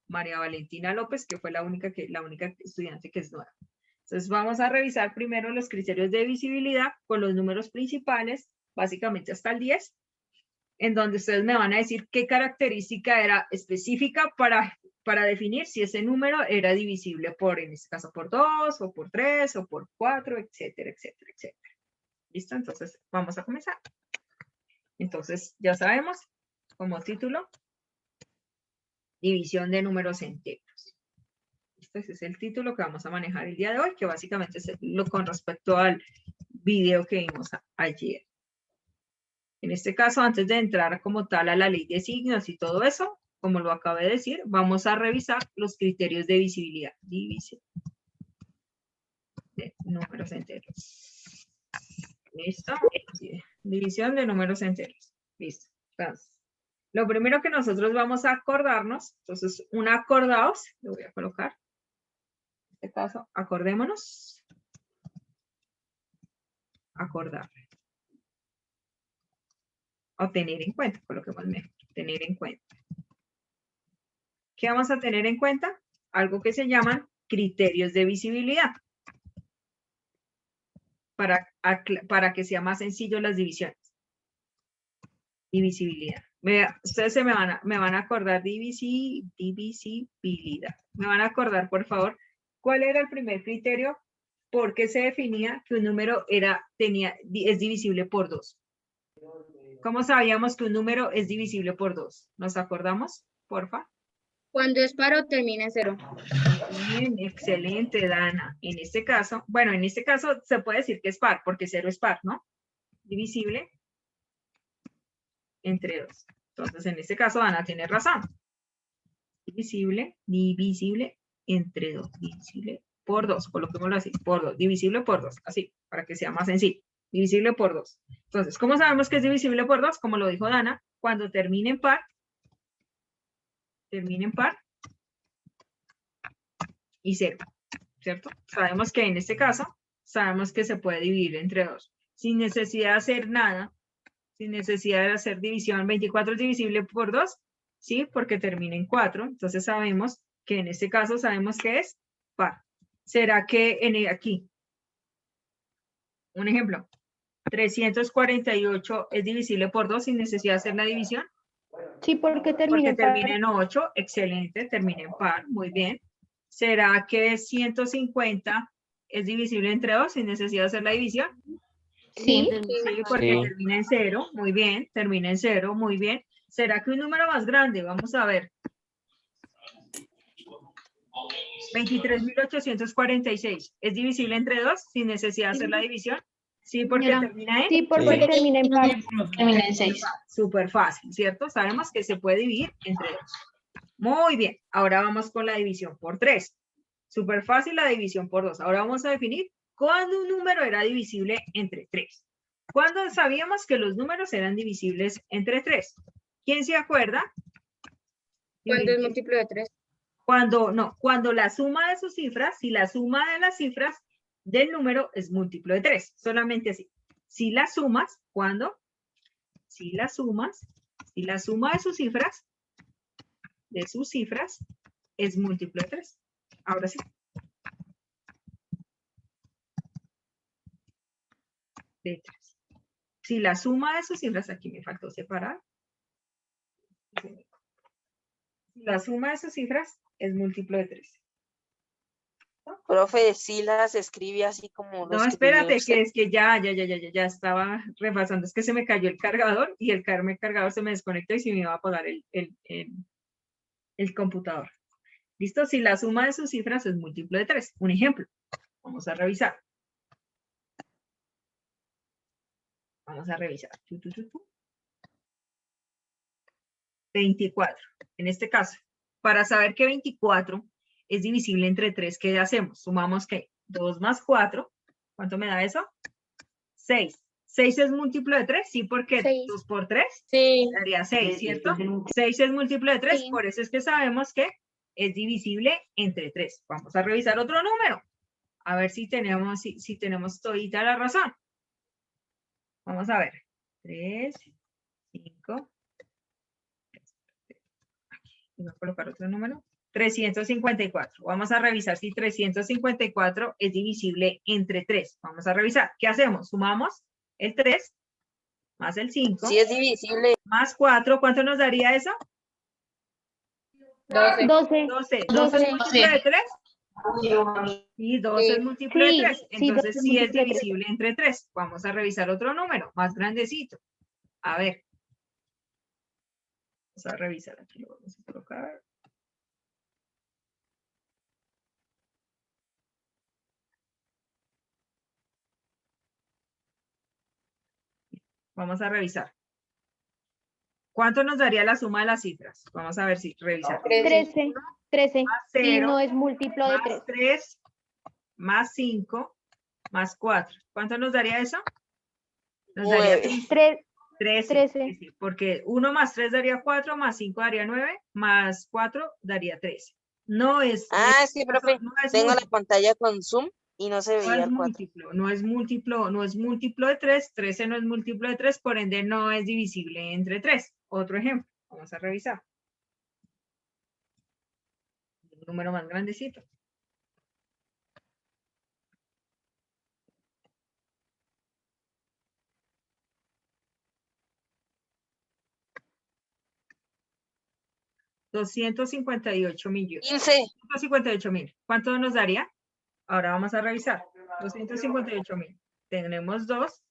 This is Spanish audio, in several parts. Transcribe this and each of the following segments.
María Valentina López, que fue la única estudiante que es nueva. Entonces vamos a revisar primero los criterios de visibilidad con los números principales, básicamente hasta el 10, en donde ustedes me van a decir qué característica era específica para definir si ese número era divisible por, en este caso, por 2, o por 3, o por 4, etcétera, etcétera, etcétera. ¿Listo? Entonces vamos a comenzar. Entonces ya sabemos, como título, división de números enteros. Este es el título que vamos a manejar el día de hoy, que básicamente es lo con respecto al video que vimos ayer. En este caso, antes de entrar como tal a la ley de signos y todo eso, como lo acabé de decir, vamos a revisar los criterios de visibilidad. División de números enteros. ¿Listo? División de números enteros. Listo. Entonces, lo primero que nosotros vamos a acordarnos, entonces, un acordaos, lo voy a colocar. En este caso, acordémonos. Acordar. O tener en cuenta, coloquemos mejor, tener en cuenta. ¿Qué vamos a tener en cuenta? Algo que se llaman criterios de visibilidad. Para que sea más sencillo las divisiones. Divisibilidad. Ustedes me van a acordar divisibilidad. Me van a acordar, por favor, cuál era el primer criterio, por qué se definía que un número es divisible por 2. ¿Cómo sabíamos que un número es divisible por 2? ¿Nos acordamos, porfa? Cuando es par o termina en 0. Bien, excelente, Dana. En este caso se puede decir que es par, porque 0 es par, ¿no? Divisible entre 2. Entonces, en este caso, Dana tiene razón. Divisible entre 2. Divisible por 2. Coloquémoslo así, por 2. Divisible por 2. Así, para que sea más sencillo. Divisible por 2. Entonces, ¿cómo sabemos que es divisible por 2? Como lo dijo Dana, cuando termine en par y 0, ¿cierto? Sabemos que en este caso, sabemos que se puede dividir entre 2, sin necesidad de hacer nada, sin necesidad de hacer división. 24 es divisible por 2, ¿sí? Porque termina en 4, entonces sabemos que en este caso sabemos que es par. ¿Será que aquí, un ejemplo, 348 es divisible por 2 sin necesidad de hacer la división? Sí, porque termina en 8, excelente, termina en par, muy bien. ¿Será que 150 es divisible entre 2 sin necesidad de hacer la división? Sí. Sí, porque termina en 0, muy bien, termina en 0, muy bien. ¿Será que un número más grande? Vamos a ver. 23.846 es divisible entre 2 sin necesidad de hacer la división. Sí, porque termina en... Sí, porque termina en par. Termina en 6. Súper fácil, ¿cierto? Sabemos que se puede dividir entre 2. Muy bien, ahora vamos con la división por 3. Súper fácil la división por 2. Ahora vamos a definir cuándo un número era divisible entre 3. ¿Cuándo sabíamos que los números eran divisibles entre 3? ¿Quién se acuerda? Cuando es múltiplo de 3. Cuando la suma de sus cifras, si la suma de las cifras del número es múltiplo de 3. Solamente así. Si la sumas, ¿cuándo? Si la suma de sus cifras es múltiplo de 3. Ahora sí. De 3. Si la suma de sus cifras, aquí me faltó separar. Si la suma de sus cifras es múltiplo de 3. ¿No? Profe, sí las escribe así como No, espérate, que es que ya estaba repasando. Es que se me cayó el cargador y el cargador se me desconectó y se me iba a apagar el computador. ¿Listo? Si la suma de sus cifras es múltiplo de 3. Un ejemplo. Vamos a revisar. Vamos a revisar. 24. En este caso, para saber que 24 es divisible entre 3, ¿qué hacemos? Sumamos que 2 más 4. ¿Cuánto me da eso? 6. 6 es múltiplo de 3, sí, porque 6. 2 por 3 Sí. daría 6, ¿cierto? 6 es múltiplo de 3, Sí. por eso es que sabemos que es divisible entre 3. Vamos a revisar otro número. A ver si tenemos todita la razón. Vamos a ver. 3, 5. Voy a colocar otro número. 354. Vamos a revisar si 354 es divisible entre 3. Vamos a revisar. ¿Qué hacemos? Sumamos el 3 más el 5 Si es divisible, más 4. ¿Cuánto nos daría eso? 12. 12. ¿12 es múltiplo de 3? Y 12 es múltiplo de Sí, 3. sí, Entonces 12 es sí es múltiplo de 3. divisible entre 3. Vamos a revisar otro número, más grandecito. A ver. Vamos a revisar aquí. Lo vamos a colocar. Vamos a revisar. ¿Cuánto nos daría la suma de las cifras? Vamos a ver si revisar. 13. 13. Más Y 0, no es múltiplo de 3. más 3, más 5, más 4. ¿Cuánto nos daría eso? Nos daría 9. 13. 13. Sí, porque 1 más 3 daría 4, más 5 daría 9, más 4 daría 13. No es, Ah, sí, profe. no es Tengo la múltiplo. pantalla con zoom y no se No veía es el 4. múltiplo, no es múltiplo, no es múltiplo de 3, 13 no es múltiplo de 3, por ende no es divisible entre 3. Otro ejemplo, vamos a revisar. Un número más grandecito. $258,000. 15. 258,000. ¿Cuánto nos daría? Ahora vamos a revisar. 258,000. Tenemos 2,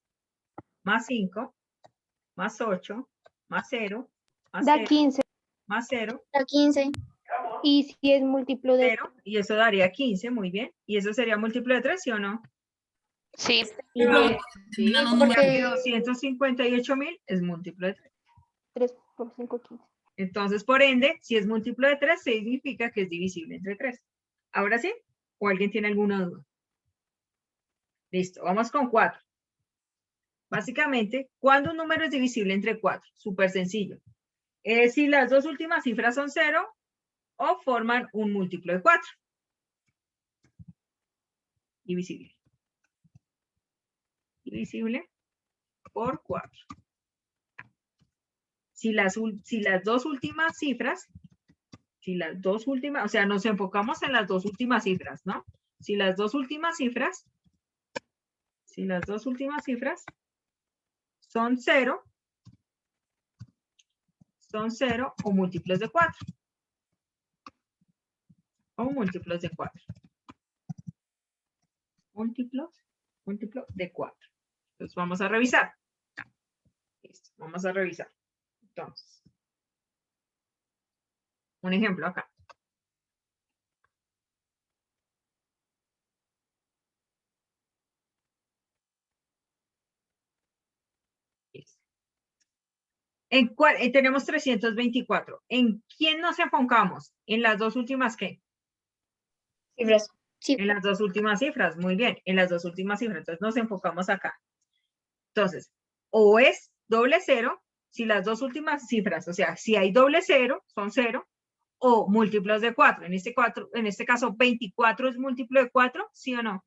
más 5, más 8, más 0, más Da 0, 15. más 0, Da 15. Y si es múltiplo de 0, y eso daría 15, muy bien. ¿Y eso sería múltiplo de 3, sí o no? Sí. Sí, porque 258,000 es múltiplo de 3. 3 por 5, 15. Entonces, por ende, si es múltiplo de 3, significa que es divisible entre 3. ¿Ahora sí? ¿O alguien tiene alguna duda? Listo, vamos con 4. Básicamente, ¿cuándo un número es divisible entre 4? Súper sencillo. Si las dos últimas cifras son 0 o forman un múltiplo de 4. Divisible. Divisible por 4. Si las dos últimas cifras, o sea, nos enfocamos en las dos últimas cifras, ¿no? Si las dos últimas cifras son 0 o múltiplos de 4. O múltiplos de 4. Múltiplo de 4. Entonces vamos a revisar. Listo, vamos a revisar. Entonces, un ejemplo acá. Listo. Tenemos 324. ¿En quién nos enfocamos? ¿En las dos últimas qué? Cifras. Sí. En las dos últimas cifras, muy bien, en las dos últimas cifras. Entonces nos enfocamos acá. Entonces, o es doble 0, si las dos últimas cifras, o sea, si hay doble 0, son 0, o múltiplos de 4. En este caso, 24 es múltiplo de 4, ¿sí o no?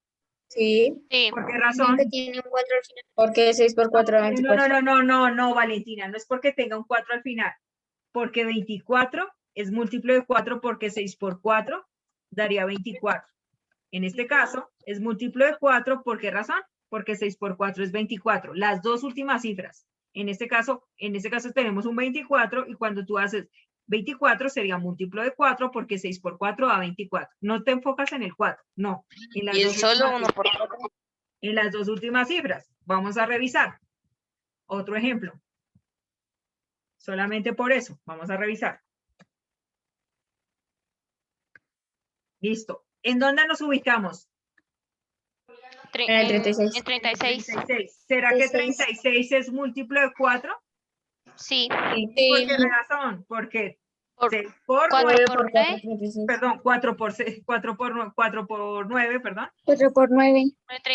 Sí. Sí. ¿Por qué razón? Tiene un 4 al final. Porque 6 por 4 da 24. No, Valentina, no es porque tenga un 4 al final, porque 24 es múltiplo de 4 porque 6 por 4 daría 24. En este caso, es múltiplo de 4, ¿por qué razón? Porque 6 por 4 es 24. Las dos últimas cifras. En este caso tenemos un 24 y cuando tú haces 24 sería múltiplo de 4 porque 6 por 4 da 24. No te enfocas en el 4, no. En las Y el dos solo últimas 1 por 4. En las dos últimas cifras. Vamos a revisar. Otro ejemplo. Solamente por eso. Vamos a revisar. Listo. ¿En dónde nos ubicamos? En el 36. En 36. 36. ¿Será que 36 es múltiplo de 4? Sí. ¿Por qué razón? Porque Por 6 por 4 9 por por 9. 4, 36. perdón, 4 por 6, 4 por 9, perdón. 4 por 9.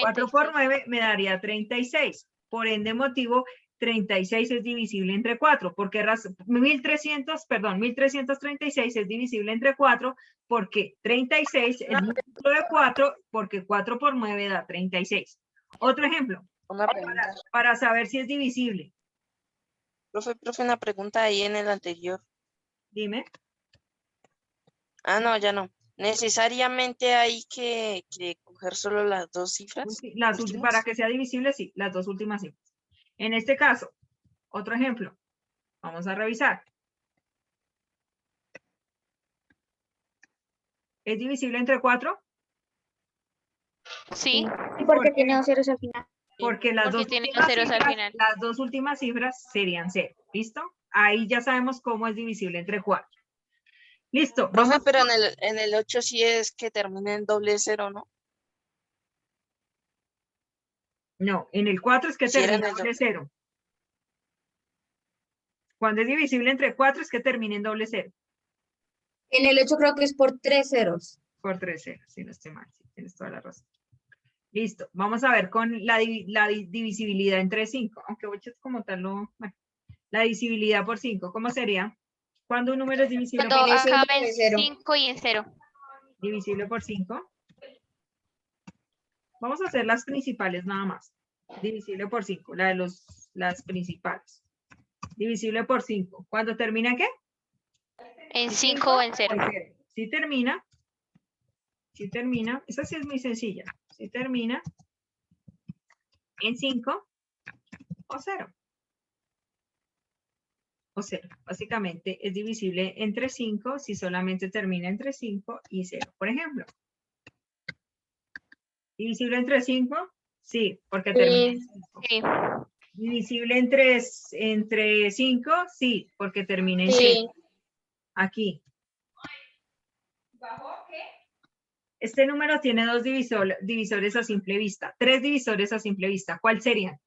4 por 9 me daría 36. Por ende motivo, 36 es divisible entre 4. ¿Por qué razón? 1336 es divisible entre 4 porque 36 es múltiplo de 4 porque 4 por 9 da 36. Otro ejemplo, Una pregunta. para saber si es divisible. Profe, una pregunta ahí en el anterior. Dime. Ah, no, ya no. Necesariamente hay que coger solo las dos cifras. Sí, últimas. para que sea divisible, sí, las dos últimas cifras. En este caso, otro ejemplo. Vamos a revisar. ¿Es divisible entre 4? Sí, ¿Y por qué ¿Por tiene qué? dos ceros al final? Porque las porque dos tiene últimas ceros al cifras, final. las dos últimas cifras serían 0. ¿Listo? Ahí ya sabemos cómo es divisible entre 4. Listo. Profe, Vamos. pero en el 8 sí es que termina en doble cero, ¿no? No, en el 4 es que Sí era en termina el doble 0. Cuando es divisible entre 4 es que termina en doble 0. En el 8 creo que es por 3 ceros. Por 3 ceros, si no estoy mal. Sí, tienes toda la razón. Listo. Vamos a ver con la divisibilidad entre 5. Aunque 8 como tal no... Bueno, la divisibilidad por 5, ¿cómo sería? Cuando un número es divisible Cuando En ese acaba número en de cero. 5 y en 0. divisible por 5. Vamos a hacer las principales nada más. Divisible por 5, las principales. Divisible por 5. ¿Cuándo termina qué? En 5 o en 0. Si termina, esa sí es muy sencilla. Si termina en 5 o 0. O 0. Básicamente es divisible entre 5 si solamente termina entre 5 y 0. Por ejemplo, divisible entre 5, sí, porque termina en 5. Sí. Divisible entre 5, sí, porque termina en 0. Sí. Aquí. Este número tiene dos divisores a simple vista, 3 divisores a simple vista. ¿Cuál serían?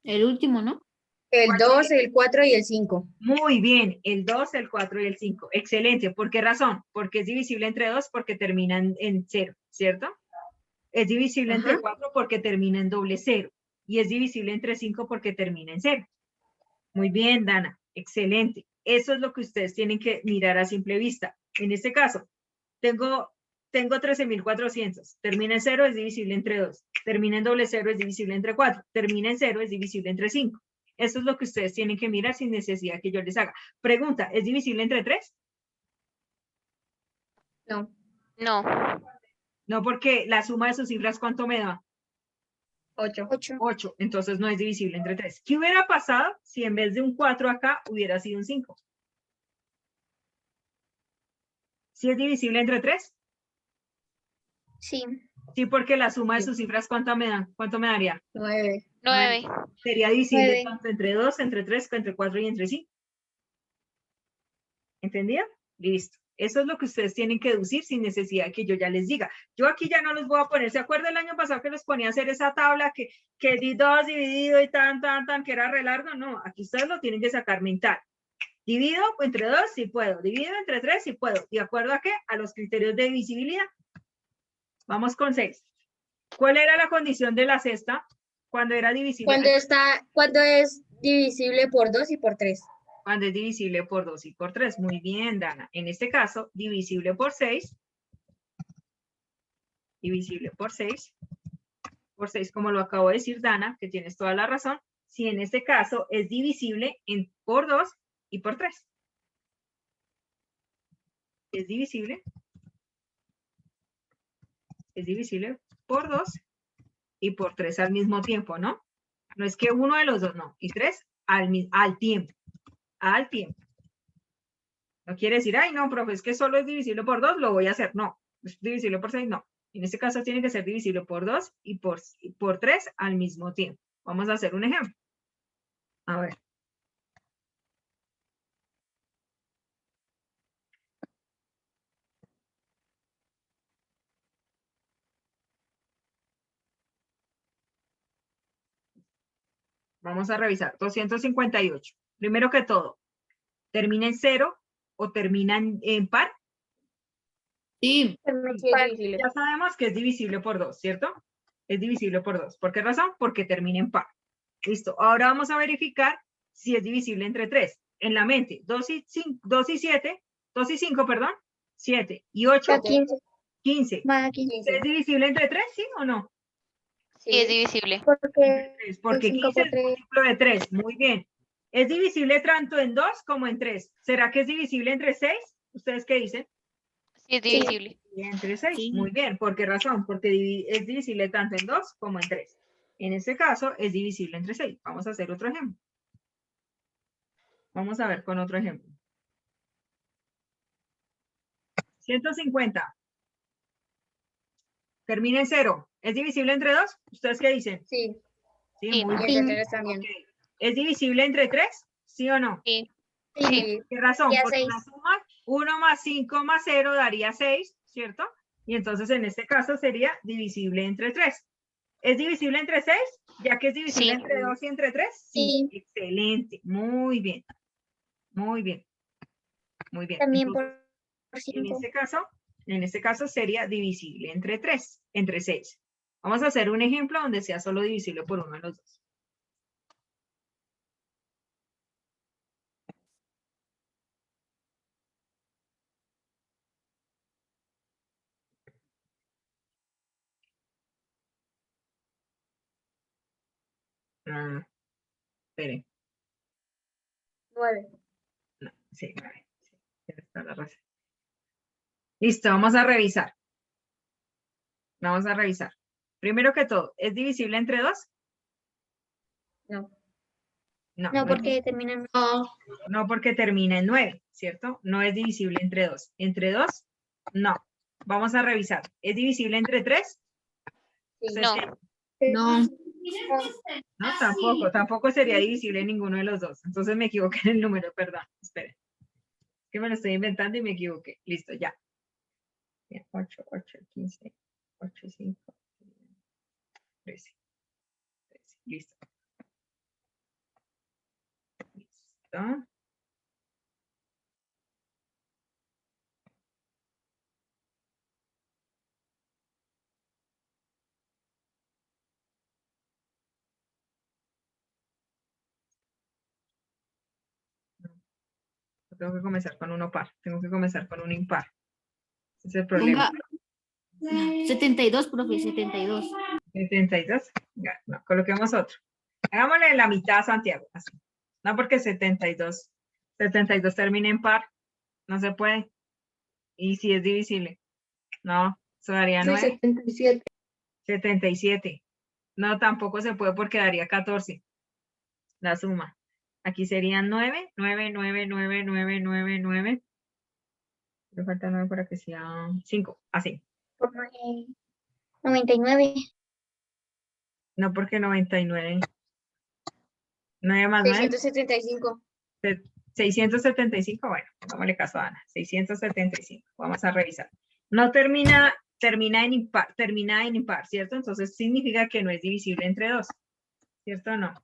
El último, ¿no? El 2, el 4 y el 5. Muy bien, el 2, el 4 y el 5. Excelente. ¿Por qué razón? Porque es divisible entre 2 porque terminan en 0, ¿cierto? Es divisible entre 4 porque termina en doble 0. Y es divisible entre 5 porque termina en 0. Muy bien, Dana. Excelente. Eso es lo que ustedes tienen que mirar a simple vista. En este caso, tengo 13.400. Termina en 0, es divisible entre 2. Termina en doble 0, es divisible entre 4. Termina en 0, es divisible entre 5. Eso es lo que ustedes tienen que mirar sin necesidad que yo les haga. Pregunta, ¿es divisible entre 3? No. No. No, porque la suma de sus cifras, ¿cuánto me da? 8. 8. Entonces no es divisible entre 3. ¿Qué hubiera pasado si en vez de un 4 acá hubiera sido un 5? ¿Sí es divisible entre 3? Sí. Sí, porque la suma de sus cifras, ¿cuánto me da? ¿Cuánto me daría? 9. 9. Sería divisible 9. tanto entre 2, entre 3, entre 4 y entre 5. ¿Entendieron? Listo. Eso es lo que ustedes tienen que deducir sin necesidad que yo ya les diga. Yo aquí ya no los voy a poner. ¿Se acuerdan el año pasado que los ponía a hacer esa tabla que di 2 dividido y tan, que era re largo? No, aquí ustedes lo tienen que sacar mental. Divido entre 2 si puedo. Divido entre 3 si puedo. ¿De acuerdo a qué? A los criterios de divisibilidad. Vamos con 6. ¿Cuál era la condición de la sexta cuando era divisible? Cuando es divisible por 2 y por 3. Cuando es divisible por 2 y por 3. Muy bien, Dana. En este caso, divisible por 6. Divisible por 6. Por 6, como lo acabo de decir, Dana, que tienes toda la razón. Si en este caso es divisible por 2 y por 3. Es divisible por 2 y por 3 al mismo tiempo, ¿no? No es que uno de los dos, no. Y 3 al tiempo. Al tiempo. No quiere decir, ay, no, profe, es que solo es divisible por 2, lo voy a hacer. No, es divisible por 6, no. En este caso tiene que ser divisible por 2 y por 3 al mismo tiempo. Vamos a hacer un ejemplo. A ver. Vamos a revisar. 258. Primero que todo, ¿termina en 0 o termina en par? Sí. Ya sabemos que es divisible por 2, ¿cierto? Es divisible por 2. ¿Por qué razón? Porque termina en par. Listo. Ahora vamos a verificar si es divisible entre 3. En la mente, 2 y 5, perdón. 7 y 8, 15. 15. Más 15. ¿Es divisible entre 3, sí o no? Sí, es divisible. Porque Porque 5 15 por es 3. múltiplo de 3. Muy bien. Es divisible tanto en 2 como en 3. ¿Será que es divisible entre 6? ¿Ustedes qué dicen? Sí, es divisible. Y entre 6. Sí. Muy bien. ¿Por qué razón? Porque es divisible tanto en 2 como en 3. En este caso es divisible entre 6. Vamos a hacer otro ejemplo. Vamos a ver con otro ejemplo. 150. Termina en 0. ¿Es divisible entre 2? ¿Ustedes qué dicen? Sí. Sí, Sí. muy Y bien. entre 3 también. Ok. ¿Es divisible entre 3? ¿Sí o no? Sí. Sí. ¿Qué razón? Daría Porque 6. la suma 1 más 5 más 0 daría 6, ¿cierto? Y entonces en este caso sería divisible entre 3. ¿Es divisible entre 6? Ya que es divisible Sí. entre 2 y entre 3. Sí. Excelente. Muy bien. Muy bien. Muy bien. También Entonces, por en 5. este caso sería divisible entre 3, entre 6. Vamos a hacer un ejemplo donde sea solo divisible por uno de los dos. Espere. 9. No, sí, 9. Sí, tienes toda la razón. Listo, vamos a revisar. Vamos a revisar. Primero que todo, ¿es divisible entre 2? No. No, No, no es porque termina en 9. no porque termina en 9, ¿cierto? No es divisible entre 2. ¿Entre 2? No. Vamos a revisar. ¿Es divisible entre 3? Sí. No. No. No, tampoco sería divisible ninguno de los dos. Entonces me equivoqué en el número, perdón. Esperen. Que me lo estoy inventando y me equivoqué. Listo, ya. 8, 8, 15, 8, 5, 13. Listo. Listo. Tengo que comenzar con uno par. Tengo que comenzar con un impar. Ese es el problema. Ponga 72, profe, 72. 72. Ya, no, coloquemos otro. Hagámosle la mitad a Santiago. Así. No, porque 72 termina en par. No se puede. Y si es divisible. No, eso daría 9. 77. 77. No, tampoco se puede porque daría 14. La suma. Aquí serían 9, 9, 9, 9, 9, 9, 9. Le falta 9 para que sea 5. Así. 99. No porque 99. 9 más 9. 675. 675. Bueno, pongámosle caso a Ana. 675. Vamos a revisar. No termina en impar, ¿cierto? Entonces significa que no es divisible entre 2. ¿Cierto o no?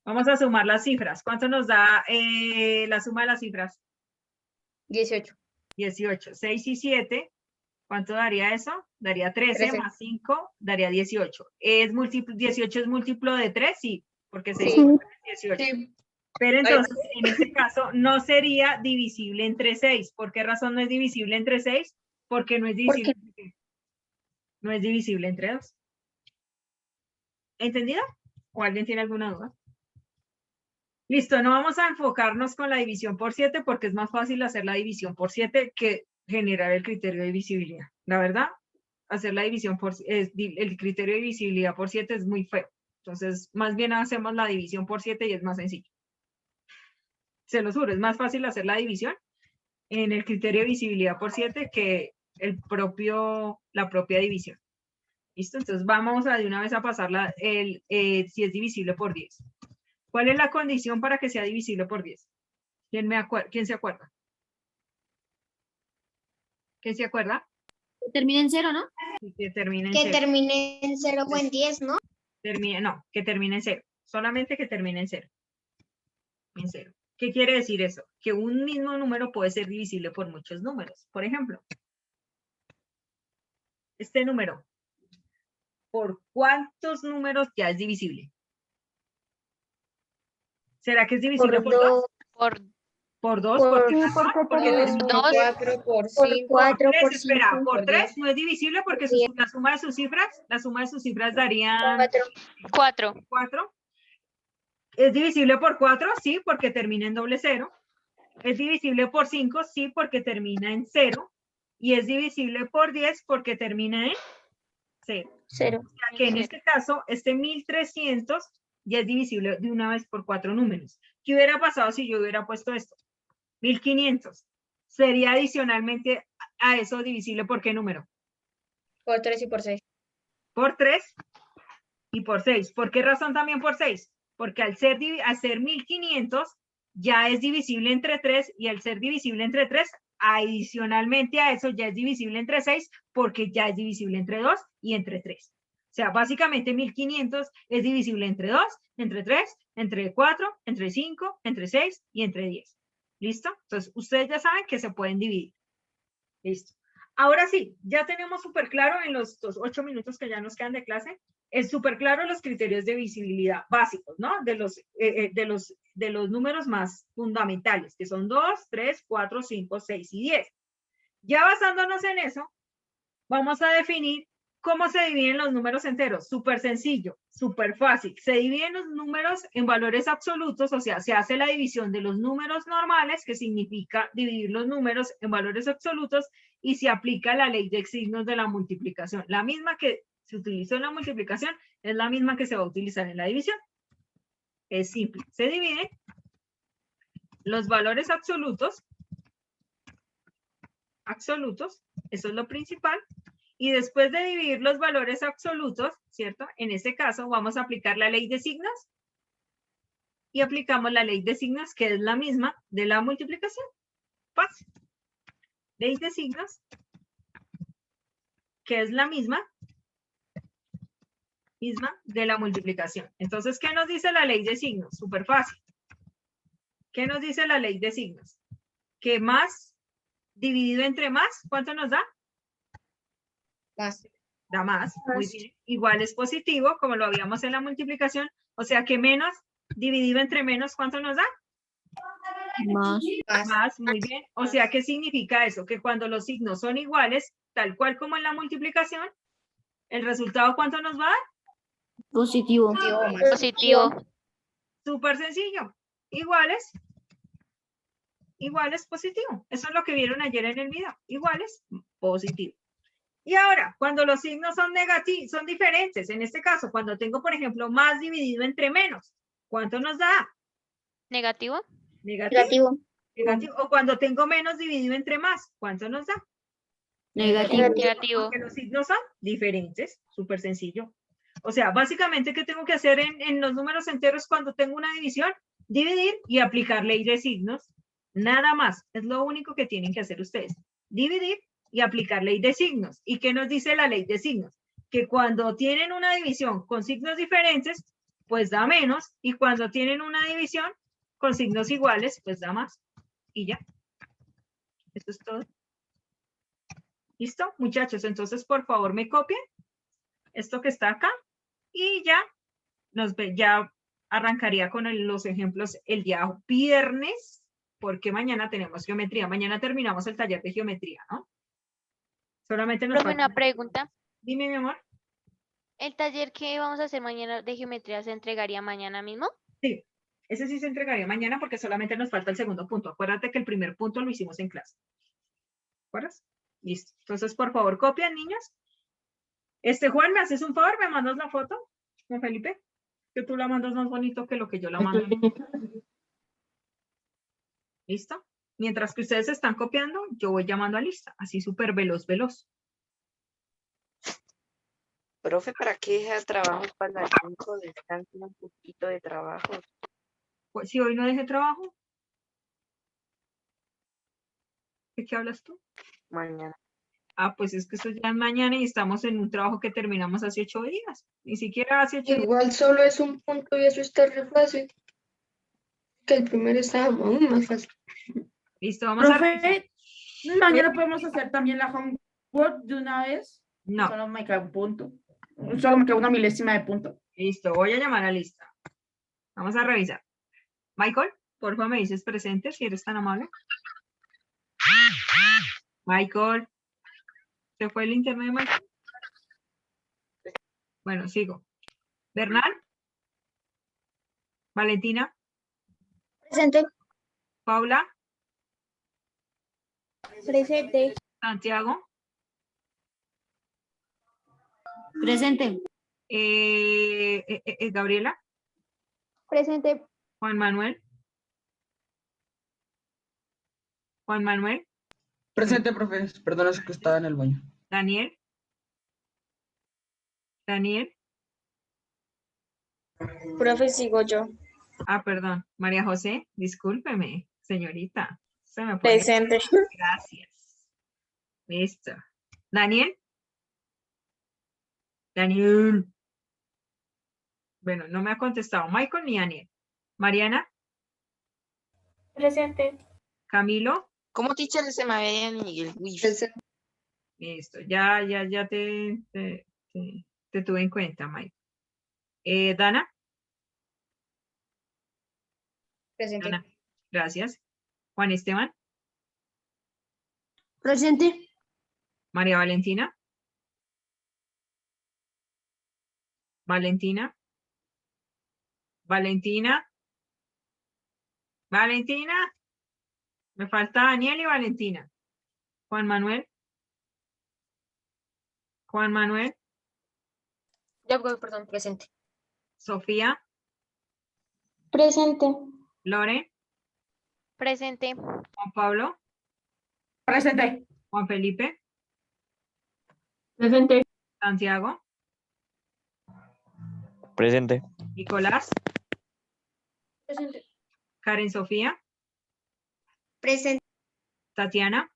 Vamos a sumar las cifras. ¿Cuánto nos da la suma de las cifras? 18. 18. 6 y 7. ¿Cuánto daría eso? Daría 13 13. más 5, daría 18. ¿18 es múltiplo de 3? Sí, porque 6 Sí. por 3 es 18. Sí. Pero entonces, en este caso, no sería divisible entre 6. ¿Por qué razón no es divisible entre 6? Porque no es divisible, no es divisible entre 2. ¿Entendido? ¿O alguien tiene alguna duda? Listo, no vamos a enfocarnos con la división por 7 porque es más fácil hacer la división por 7 que generar el criterio de divisibilidad. La verdad, hacer la división el criterio de divisibilidad por 7 es muy feo. Entonces, más bien hacemos la división por 7 y es más sencillo. Se los juro, es más fácil hacer la división en el criterio de visibilidad por 7 que la propia división. ¿Listo? Entonces, vamos de una vez a pasar si es divisible por 10. ¿Cuál es la condición para que sea divisible por 10? ¿Quién se acuerda? ¿Quién se acuerda? Termina en 0, ¿no? Que termine en Que 0. termine en 0 o en 10, ¿no? No, que termine en 0. Solamente que termine en 0. En 0. ¿Qué quiere decir eso? Que un mismo número puede ser divisible por muchos números. Por ejemplo, este número, ¿por cuántos números ya es divisible? ¿Será que es divisible por 2? Por Por 2, ¿por qué razón? Porque por termina en 2, 4, por 5, por 3, por espera, 5, por por 3 10. no es divisible porque la suma de sus cifras darían 4. 4. ¿Es divisible por 4? Sí, porque termina en doble cero. ¿Es divisible por 5? Sí, porque termina en 0. Y es divisible por 10 porque termina en 0. 0. O sea que en este caso, este 1300 ya es divisible de una vez por 4 números. ¿Qué hubiera pasado si yo hubiera puesto esto? 1500. Sería adicionalmente a eso divisible por qué número? Por 3 y por 6. Por 3 y por 6. ¿Por qué razón también por 6? Porque al ser 1500 ya es divisible entre 3 y al ser divisible entre 3, adicionalmente a eso ya es divisible entre 6 porque ya es divisible entre 2 y entre 3. O sea, básicamente 1500 es divisible entre 2, entre 3, entre 4, entre 5, entre 6 y entre 10. ¿Listo? Entonces, ustedes ya saben que se pueden dividir. Listo. Ahora sí, ya tenemos súper claro en los 8 minutos que ya nos quedan de clase, es súper claro los criterios de visibilidad básicos, ¿no? De los números más fundamentales, que son 2, 3, 4, 5, 6 y 10. Ya basándonos en eso, vamos a definir cómo se dividen los números enteros. Súper sencillo, súper fácil. Se dividen los números en valores absolutos, o sea, se hace la división de los números normales, que significa dividir los números en valores absolutos, y se aplica la ley de signos de la multiplicación. La misma que se utilizó en la multiplicación es la misma que se va a utilizar en la división. Es simple. Se dividen los valores absolutos, eso es lo principal, y después de dividir los valores absolutos, ¿cierto? En este caso vamos a aplicar la ley de signos y aplicamos la ley de signos, que es la misma de la multiplicación. Fácil. Ley de signos, que es la misma de la multiplicación. Entonces, ¿qué nos dice la ley de signos? Súper fácil. ¿Qué nos dice la ley de signos? Que más dividido entre más, ¿cuánto nos da? Más. Da más. Muy bien. Igual es positivo, como lo habíamos en la multiplicación. O sea que menos dividido entre menos, ¿cuánto nos da? Más, muy bien. O sea, ¿qué significa eso? Que cuando los signos son iguales, tal cual como en la multiplicación, ¿el resultado cuánto nos va a dar? Positivo. Positivo. Súper sencillo. Iguales, positivo. Eso es lo que vieron ayer en el video. Iguales, positivo. Y ahora, cuando los signos son negativos, son diferentes. En este caso, cuando tengo, por ejemplo, más dividido entre menos, ¿cuánto nos da? Negativo. Negativo. Negativo. O cuando tengo menos dividido entre más, ¿cuánto nos da? Negativo. Porque los signos son diferentes, súper sencillo. O sea, básicamente, ¿qué tengo que hacer en los números enteros cuando tengo una división? Dividir y aplicar ley de signos. Nada más, es lo único que tienen que hacer ustedes. Dividir y aplicar ley de signos. ¿Y qué nos dice la ley de signos? Que cuando tienen una división con signos diferentes, pues da menos, y cuando tienen una división con signos iguales, pues da más. Y ya. Esto es todo. ¿Listo? Muchachos, entonces por favor me copien esto que está acá y ya ya arrancaría con los ejemplos el día viernes, porque mañana tenemos geometría. Mañana terminamos el taller de geometría, ¿no? Solamente nos Profe, falta. una pregunta. Dime, mi amor. ¿El taller que vamos a hacer mañana de geometría se entregaría mañana mismo? Sí, ese sí se entregaría mañana porque solamente nos falta el segundo punto. Acuérdate que el primer punto lo hicimos en clase. ¿De acuerdo? Listo. Entonces, por favor, copian, niños. Juan, ¿me haces un favor? ¿Me mandas la foto, Juan Felipe? Que tú la mandas más bonito que lo que yo la mando. ¿Listo? Mientras que ustedes están copiando, yo voy llamando a lista. Así súper veloz. Profe, ¿para qué deja trabajos para las 5? Descansen un poquito de trabajo. Pues si hoy no dejé trabajo, ¿de qué hablas tú? Mañana. Ah, pues es que eso ya es mañana y estamos en un trabajo que terminamos hace 8 días. Ni siquiera hace 8 días. Igual solo es un punto y eso está re fácil. Que el primero estaba aún más fácil. Listo, vamos a revisar. Profe, mañana podemos hacer también la homework de una vez. No. Solo me queda un punto. Solo me queda una milésima de punto. Listo, voy a llamar a lista. Vamos a revisar. Michael, por favor me dices presente si eres tan amable. Michael. ¿Se fue el internet de Michael? Bueno, sigo. Bernal. Valentina, Presente. Paula, Presente. Santiago, Presente. Gabriela, Presente. Juan Manuel. Juan Manuel, Presente, profe. Perdón, es que estaba en el baño. Daniel. Daniel. Profe, sigo yo. Perdón. María José, discúlpeme, señorita. Se me pone. Presente. Gracias. Listo. Daniel. Daniel. Bueno, no me ha contestado Michael ni Daniel. Mariana, Presente. Camilo. ¿Cómo teacher se me había ido el wifi? Listo. Ya te tuve en cuenta, Mike. Dana. Presente. Dana. Gracias. Juan Esteban. Presente. María Valentina. Valentina. Valentina. Valentina. Me falta Daniel y Valentina. Juan Manuel. Juan Manuel. Ya, perdón, presente. Sofía. Presente. Lore. Presente. Juan Pablo. Presente. Juan Felipe. Presente. Santiago. Presente. Nicolás. Presente. Karen Sofía. Presente. Tatiana.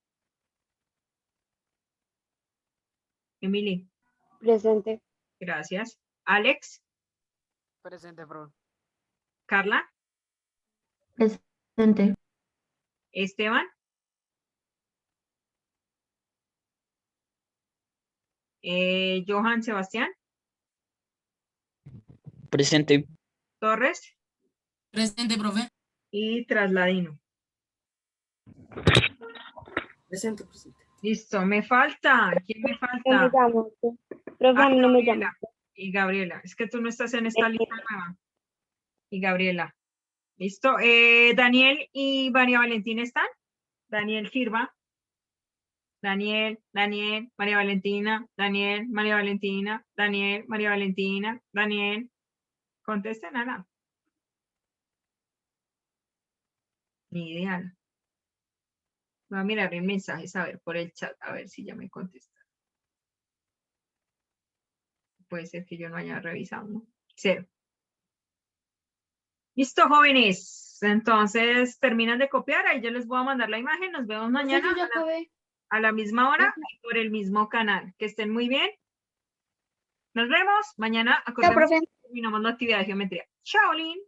Emily. Presente. Gracias. Alex. Presente, profe. Carla. Presente. Esteban. Johan Sebastián. Presente. Torres. Presente, profe. Y Trasladino. Presente, presente. Listo, me falta. ¿Quién me falta? Profe, a mí no me Gabriela. llama. Y Gabriela. Es que tú no estás en esta lista nueva. Y Gabriela. Listo. Daniel y María Valentina están. Daniel sirva. Daniel, Daniel, María Valentina, Daniel, María Valentina, Daniel, María Valentina, Daniel. Contesten, Ana. Ni idea. Voy a mirar en mensajes, a ver, por el chat, a ver si ya me contestan. Puede ser que yo no haya revisado, ¿no? 0. Listo, jóvenes. Entonces, terminan de copiar. Ahí yo les voy a mandar la imagen. Nos vemos mañana a la misma hora y por el mismo canal. Que estén muy bien. Nos vemos. Mañana acordemos que terminamos la actividad de geometría. Chao, Lin.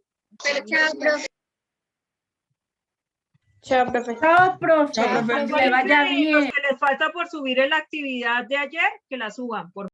Chao, profe. Chao, profe. Chao, profe. Chao, profe. Que le vaya Los bien. que les falta por subir en la actividad de ayer, que la suban, por